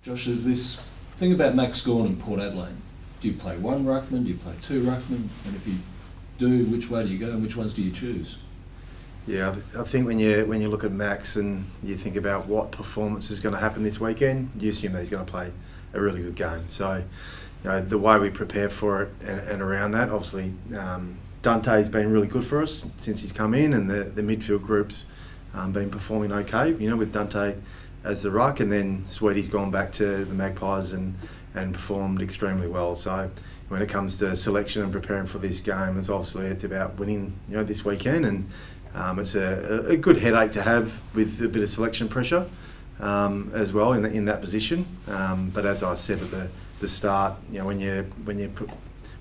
Josh, there's this thing about Max Gawn and Port Adelaide. Do you play one ruckman? Do you play two ruckmen? And if you do, which way do you go and which ones do you choose? Yeah, I think when you look at Max and you think about what performance is going to happen this weekend, you assume that he's going to play a really good game. So, the way we prepare for it and around that, obviously, Dante's been really good for us since he's come in, and the midfield group's been performing okay. With Dante as the ruck, and then Sweetie's gone back to the Magpies and performed extremely well. So when it comes to selection and preparing for this game, it's about winning this weekend, and it's a good headache to have with a bit of selection pressure as well in that position. But as I said at the start, when you're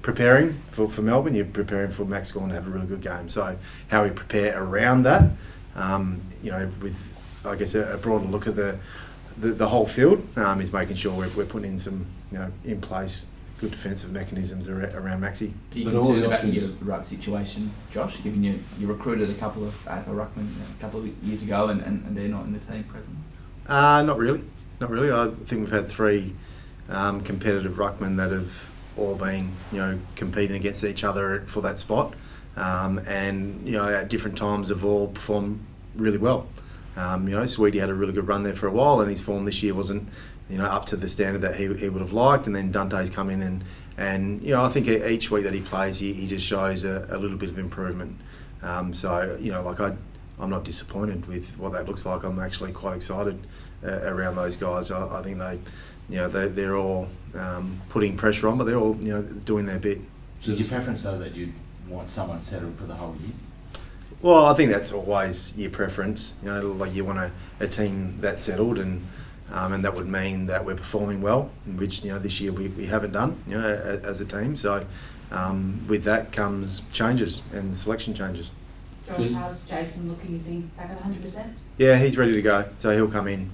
preparing for Melbourne, you're preparing for Max Gawn to have a really good game. So how we prepare around that, with I guess a broader look at the whole field, is making sure we're putting in some in place good defensive mechanisms around Maxi. Are you concerned about your ruck situation, Josh, given you recruited a couple of ruckmen a couple of years ago and they're not in the team presently? Not really. I think we've had three competitive ruckmen that have all been competing against each other for that spot, and at different times have all performed really well. Sweetie had a really good run there for a while, and his form this year wasn't up to the standard that he would have liked. And then Dante's come in and I think each week that he plays, he just shows a little bit of improvement. I'm not disappointed with what that looks like. I'm actually quite excited around those guys. I think they're all putting pressure on, but they're all doing their bit. So is your preference though that you want someone settled for the whole year? Well, I think that's always your preference. You want a team that's settled, and that would mean that we're performing well, which this year we haven't done as a team. So with that comes changes and selection changes. Josh, how's Jason looking? Is he back at 100%? Yeah, he's ready to go. So he'll come in.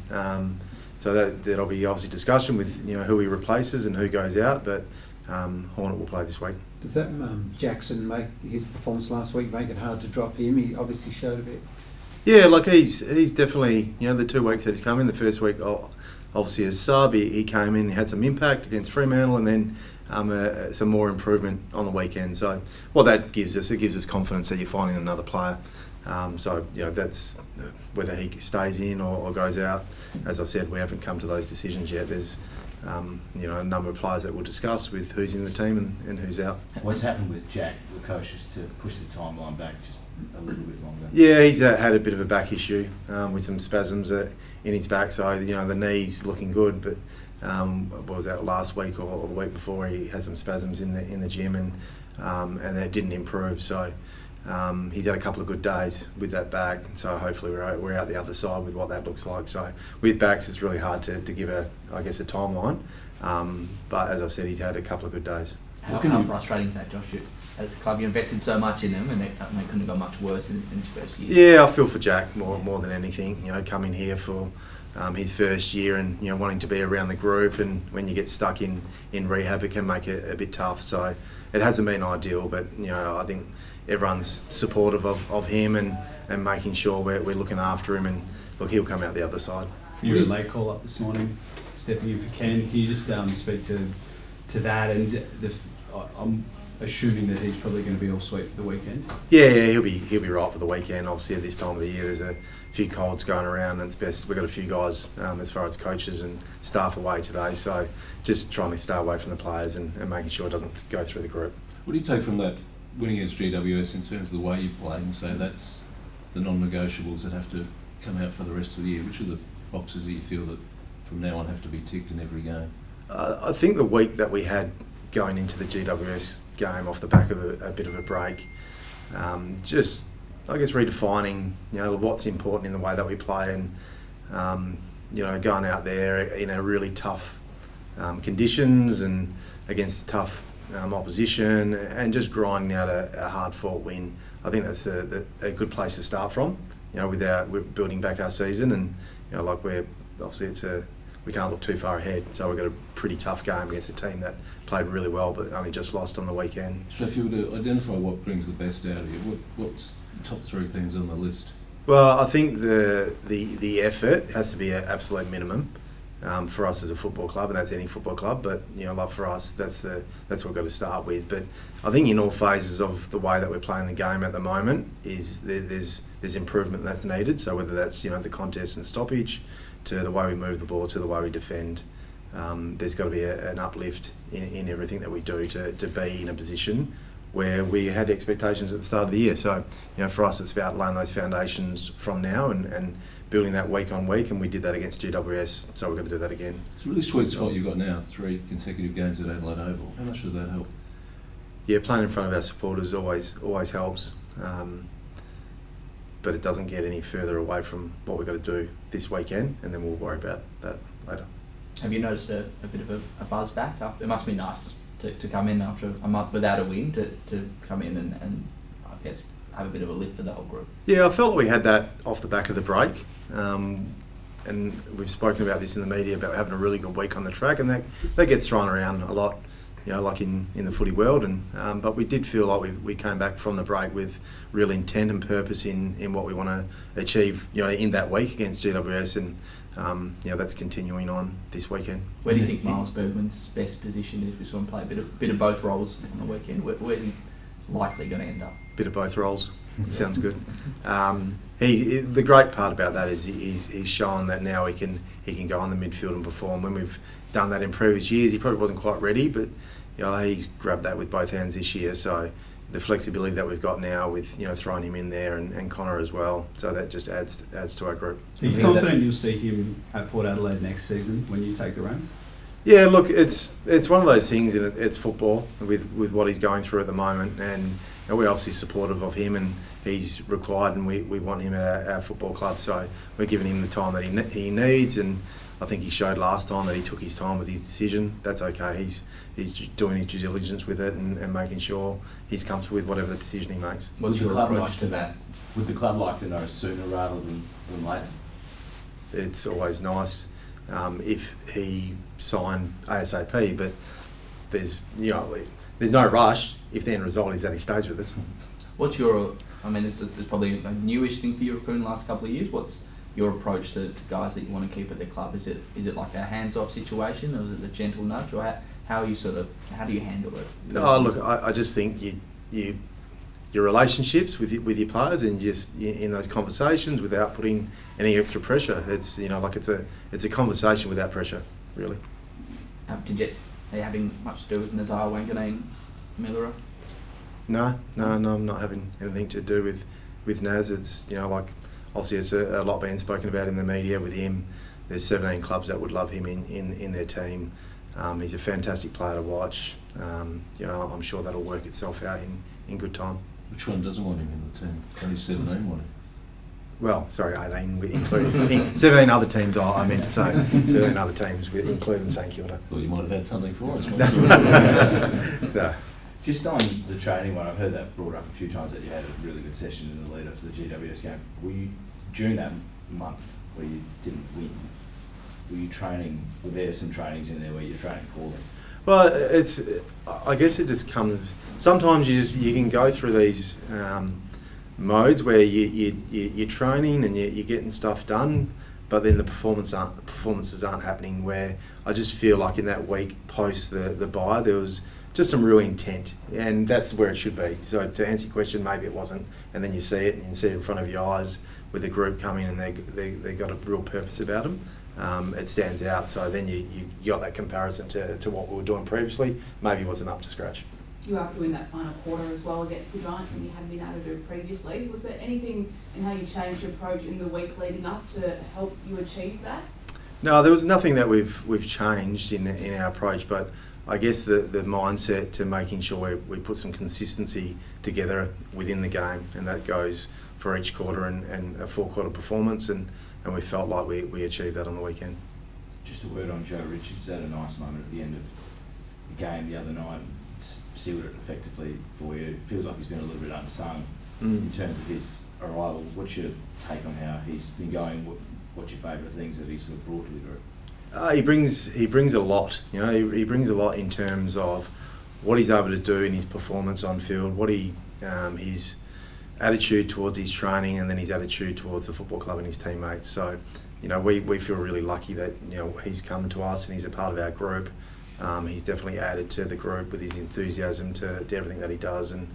So there'll be obviously discussion with who he replaces and who goes out, but Hornet will play this week. Does that Jackson make his performance last week make it hard to drop him? He obviously showed a bit. Yeah, he's definitely the 2 weeks that he's come in. The first week, obviously as sub, he came in, he had some impact against Fremantle, and then some more improvement on the weekend. So what that gives us confidence that you're finding another player. That's whether he stays in or goes out. As I said, we haven't come to those decisions yet. There's a number of players that we'll discuss with who's in the team and who's out. What's happened with Jack, the coach, is to push the timeline back just a little bit longer? Yeah, he's had a bit of a back issue with some spasms in his back. So the knee's looking good, but was that last week or the week before, he had some spasms in the gym and that didn't improve. So he's had a couple of good days with that back, so hopefully we're out the other side with what that looks like. So with backs, it's really hard to give a timeline. But as I said, he's had a couple of good days. How frustrating is that, Josh? As a club, you invested so much in them, and they couldn't have got much worse in his first year. Yeah, I feel for Jack more than anything. Coming here for his first year and wanting to be around the group, and when you get stuck in rehab, it can make it a bit tough. So it hasn't been ideal, but I think everyone's supportive of him and making sure we're looking after him, and look, he'll come out the other side. You had a late call up this morning, stepping in for Ken. Can you just speak to that? And I'm assuming that he's probably going to be all sweet for the weekend. Yeah, he'll be right for the weekend. Obviously, at this time of the year, there's a few colds going around, and it's best we've got a few guys as far as coaches and staff away today. So just trying to stay away from the players and making sure it doesn't go through the group. What do you take from that winning against GWS in terms of the way you play, and say that's the non-negotiables that have to come out for the rest of the year? Which are the boxes that you feel that from now on have to be ticked in every game? I think the week that we had going into the GWS game off the back of a bit of a break, just I guess redefining what's important in the way that we play, and going out there in a really tough conditions and against tough opposition, and just grinding out a hard-fought win. I think that's a good place to start from. We're building back our season, and we can't look too far ahead. So we've got a pretty tough game against a team that played really well, but only just lost on the weekend. So if you were to identify what brings the best out of you, what's the top three things on the list? Well, I think the effort has to be an absolute minimum. for us as a football club, and that's any football club. But like for us, that's what we've got to start with. But I think in all phases of the way that we're playing the game at the moment, is there's improvement that's needed. So whether that's the contest and stoppage, to the way we move the ball, to the way we defend, there's got to be an uplift in everything that we do to be in a position where we had expectations at the start of the year. So for us, it's about laying those foundations from now and building that week on week, and we did that against GWS, so we're going to do that again. It's a really sweet spot you've got now, 3 consecutive games at Adelaide Oval. How much does that help? Yeah, playing in front of our supporters always helps, but it doesn't get any further away from what we've got to do this weekend, and then we'll worry about that later. Have you noticed a bit of a buzz back? It must be nice to come in after a month without a win, to come in and I guess have a bit of a lift for the whole group. Yeah, I felt we had that off the back of the break, and we've spoken about this in the media about having a really good week on the track, and that gets thrown around a lot, like in the footy world. And but we did feel like we came back from the break with real intent and purpose in what we want to achieve, in that week against GWS, and that's continuing on this weekend. Where do you think Miles Bergman's best position is? We saw him play a bit of both roles on the weekend. Where's he likely going to end up? Bit of both roles. Sounds good. The great part about that is he's shown that now he can go on the midfield and perform. When we've done that in previous years, he probably wasn't quite ready, but he's grabbed that with both hands this year. So the flexibility that we've got now with throwing him in there and Connor as well, so that just adds to our group. Are you confident you'll see him at Port Adelaide next season when you take the reins? Yeah, look, it's one of those things, and it's football with what he's going through at the moment, and we're obviously supportive of him, and he's required, and we want him at our football club, so we're giving him the time that he needs, and I think he showed last time that he took his time with his decision. That's okay. He's doing his due diligence with it and making sure he's comfortable with whatever decision he makes. What's your approach to that? Would the club like to know sooner rather than later? It's always nice if he signed ASAP, but there's no rush if the end result is that he stays with us. What's your? I mean, it's probably a newish thing for you recruiting the last couple of years. What's your approach to guys that you want to keep at the club? Is it like a hands-off situation, or is it a gentle nudge, or how do you handle it? No, look, I just think your relationships with your players, and just in those conversations without putting any extra pressure. It's it's a conversation without pressure, really. Are you having much to do with Nazar Wanganeen Millera? No, I'm not having anything to do with Naz. It's obviously it's a lot being spoken about in the media with him. There's 17 clubs that would love him in their team. He's a fantastic player to watch. I'm sure that'll work itself out in good time. Which one doesn't want him in the team? Only 17 want him. Well, sorry, 18, including 17 other teams. I meant to say 17 other teams, including St Kilda. Well, you might have had something for us. No. Just on the training one, I've heard that brought up a few times, that you had a really good session in the lead up to the GWS game. Were you, during that month where you didn't win, were you training? Were there some trainings in there where you're training calling? Well, I guess it just comes. Sometimes you can go through these modes where you're training and you're getting stuff done, but then the performances aren't happening. Where I just feel like in that week post the bye, there was just some real intent, and that's where it should be. So to answer your question, maybe it wasn't, and then you see it, and you see it in front of your eyes with the group coming, and they got a real purpose about them. It stands out. So then you got that comparison to what we were doing previously. Maybe it wasn't up to scratch. You are doing that final quarter as well against the Giants, and you haven't been able to do previously. Was there anything in how you changed your approach in the week leading up to help you achieve that? No, there was nothing that we've changed in our approach, but I guess the mindset to making sure we put some consistency together within the game, and that goes for each quarter and a 4-quarter performance, and we felt like we achieved that on the weekend. Just a word on Joe Richards. Had a nice moment at the end of the game the other night, sealed it effectively for you. Feels like he's been a little bit unsung in terms of his arrival. What's your take on how he's been going? What's your favourite things that he's sort of brought to the group? He brings a lot. He brings a lot in terms of what he's able to do in his performance on field, what his attitude towards his training, and then his attitude towards the football club and his teammates. So you know, we feel really lucky that, you know, he's come to us and he's a part of our group. He's definitely added to the group with his enthusiasm to everything that he does, and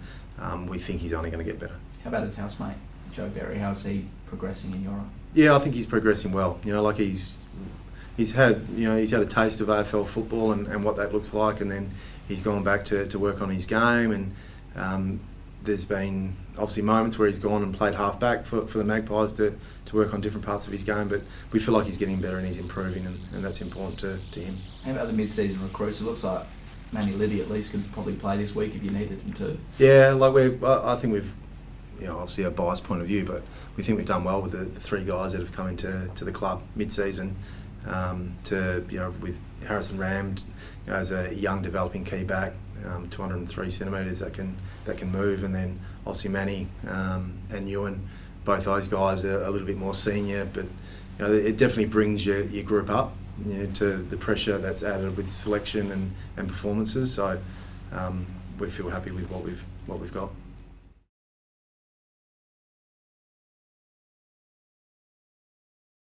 we think he's only going to get better. How about his housemate, Joe Berry? How's he progressing in your eye? Yeah, I think he's progressing well. You know, like he's had a taste of AFL football and what that looks like, and then he's gone back to work on his game, and there's been obviously moments where he's gone and played half back for the Magpies to work on different parts of his game, but we feel like he's getting better and he's improving, and that's important to him. How about the mid-season recruits? It looks like Manny Liddy at least could probably play this week if you needed him to. Yeah, like I think we've, you know, obviously a biased point of view, but we think we've done well with the three guys that have come into the club mid-season. With Harrison Ram, you know, as a young developing key back, 203 centimetres that can move, and then obviously Manny and Ewan, both those guys are a little bit more senior, but you know, it definitely brings your group up, you know, to the pressure that's added with selection and performances. So we feel happy with what we've got.